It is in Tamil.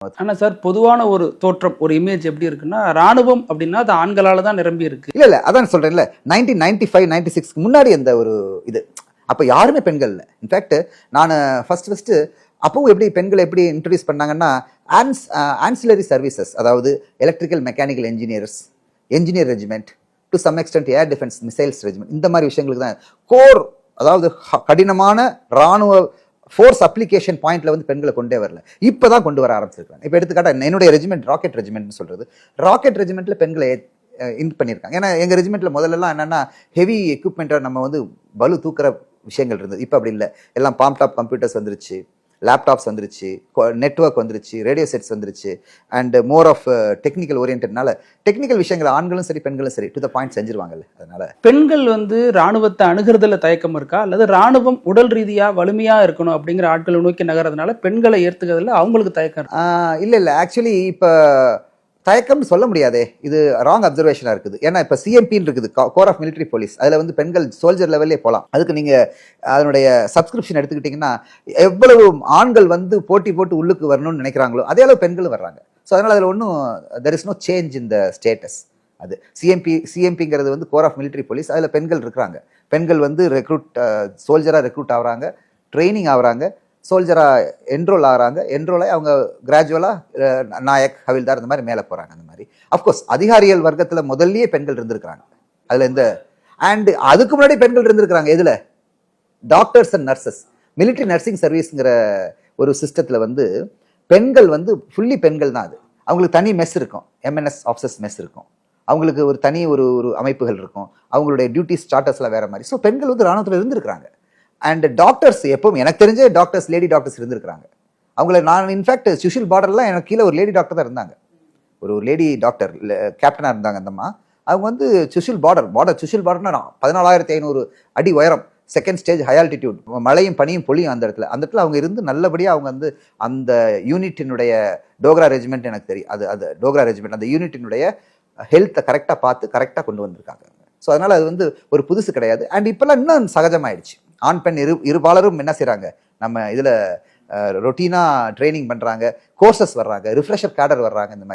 ஆனா சார், பொதுவான ஒரு தோற்றம், ஒரு இமேஜ் எப்படி இருக்குன்னா, ராணுவம் அப்படின்னா அது ஆண்களால தான் நிரம்பி இருக்கு. இல்ல அதான் சொல்றேன்ல, 1995 96க்கு முன்னாடி அந்த ஒரு இது அப்ப யாருமே பெண்கள் இல்லை. இன்ஃபேக்ட் நான் ஃபர்ஸ்ட் அப்பவும் எப்படி பெண்களை எப்படி இன்ட்ரடியூஸ் பண்ணாங்கன்னா, ஆன்சிலரி சர்வீசஸ், அதாவது electrical mechanical engineer regiment, to some extent air defence missiles regiment, இந்த மாதிரி விஷயங்களுக்கு தான் கோர், அதாவது கடினமான ராணுவ ஃபோர்ஸ் அப்ளிகேஷன் பாயிண்ட்ல வந்து பெண்களை கொண்டே வரல. இப்பதான் கொண்டு வர ஆரம்பிச்சிருக்காங்க. இப்போ எடுத்துக்காட்டா என்னுடைய ரெஜிமெண்ட் ராக்கெட் ரெஜிமெண்ட் சொல்றது, ராக்கெட் ரெஜிமெண்ட்ல பெண்களை இன் பண்ணியிருக்காங்க. ஏன்னா எங்க ரெஜிமெண்ட்ல முதல்ல என்னன்னா ஹெவி எக்யூப்மெண்ட்டை நம்ம வந்து பலு தூக்குற விஷயங்கள் இருந்தது. இப்போ அப்படி இல்லை. எல்லாம் பாம் டாப் கம்ப்யூட்டர்ஸ் வந்துருச்சு, லேப்டாப்ஸ் வந்துருச்சு, நெட்வொர்க் வந்துருச்சு, ரேடியோ செட்ஸ் வந்துருச்சு, அண்ட் மோர் ஆஃப் டெக்னிக்கல் ஓரியன்ட்னால டெக்னிக்கல் விஷயங்கள் ஆண்களும் சரி பெண்களும் சரி டு த பாயிண்ட் செஞ்சிருவாங்கல்ல. அதனால பெண்கள் வந்து ராணுவத்தை அணுகிறதுல தயக்கம் இருக்கா, அல்லது ராணுவம் உடல் ரீதியா வலிமையா இருக்கணும் அப்படிங்கிற ஆட்களை நோக்கி நகர்றதுனால பெண்களை ஏற்றுக்கிறதுல அவங்களுக்கு தயக்கம் இருக்கு? இல்ல ஆக்சுவலி இப்ப தயக்கம்னு சொல்ல முடியாதே, இது ராங் அப்சர்வேஷனா இருக்குது. ஏன்னா இப்ப சிஎம்பின்னு இருக்குது, கோர் ஆஃப் மிலிட்டரி போலீஸ், அதுல வந்து பெண்கள் சோல்ஜர் லெவல்லே போகலாம். அதுக்கு நீங்க அதனுடைய சப்ஸ்கிரிப்ஷன் எடுத்துக்கிட்டீங்கன்னா எவ்வளவு ஆண்கள் வந்து போட்டி போட்டு உள்ளுக்கு வரணும்னு நினைக்கிறாங்களோ அதே அளவு பெண்களும் வர்றாங்க. ஸோ அதனால அதில் ஒன்றும் there is no change in the status. அது சிஎம்பிங்கிறது வந்து கோர் ஆஃப் மிலிட்டரி போலீஸ், அதில் பெண்கள் இருக்கிறாங்க. பெண்கள் வந்து சோல்ஜராக ரெக்ரூட் ஆகுறாங்க, ட்ரைனிங் ஆகுறாங்க, சோல்ஜரா என்ரோல் ஆகிறாங்க, என்ரோலாக அவங்க கிராஜுவலாக நாயக், ஹவில்தார் இந்த மாதிரி மேலே போகிறாங்க. அந்த மாதிரி அஃப்கோர்ஸ் அதிகாரிகள் வர்க்கத்தில் முதல்லயே பெண்கள் இருந்திருக்கிறாங்க. அதில் இந்த அண்ட் அதுக்கு முன்னாடி பெண்கள் இருந்திருக்கிறாங்க. எதில்? Doctors and nurses, military nursing சர்வீஸ்ங்கிற ஒரு சிஸ்டத்தில் வந்து பெண்கள் வந்து ஃபுல்லி பெண்கள் தான். அது அவங்களுக்கு தனி மெஸ் இருக்கும், எம்என்எஸ் ஆஃபீஸர்ஸ் மெஸ் இருக்கும், அவங்களுக்கு ஒரு தனி ஒரு அமைப்புகள் இருக்கும், அவங்களுடைய டியூட்டிஸ் சார்ட்டர்ஸ்லாம் வேற மாதிரி. ஸோ பெண்கள் வந்து ராணுவத்தில் இருந்திருக்கிறாங்க. அண்ட் டாக்டர்ஸ் எப்பவும் எனக்கு தெரிஞ்ச டாக்டர்ஸ், லேடி டாக்டர்ஸ் இருந்திருக்கிறாங்க. அவங்கள நான் இன்ஃபேக்ட் சுஷில் பார்டர்லாம் எனக்கு கீழே ஒரு லேடி டாக்டர் தான் இருந்தாங்க. ஒரு லேடி டாக்டர் கேப்டனாக இருந்தாங்க அந்தம்மா. அவங்க வந்து சுஷில் பார்டர்னா 14,500 அடி உயரம், செகண்ட் ஸ்டேஜ் ஹை ஆல்டிடியூட், மழையும் பனியும் பொழியும் அந்த இடத்துல அவங்க இருந்து நல்லபடியாக அவங்க வந்து அந்த யூனிட்டினுடைய டோக்ரா ரெஜிமெண்ட், எனக்கு தெரியும் அது டோக்ரா ரெஜிமெண்ட், அந்த யூனிட்டினுடைய ஹெல்த்தை கரெக்டாக பார்த்து கரெக்டாக கொண்டு வந்திருக்காங்க. ஸோ அதனால அது வந்து ஒரு புதுசு கிடையாது. அண்ட் இப்பெல்லாம் இன்னும் சகஜமாயிடுச்சு. ஆண் பெண் இருபாலரும் என்ன செய்கிறாங்க, நம்ம இதில் ரொட்டீனாக ட்ரைனிங் பண்ணுறாங்க, கோர்சஸ் வர்றாங்க, ரிஃப்ரெஷர் கேடர் வர்றாங்க. இந்த மாதிரி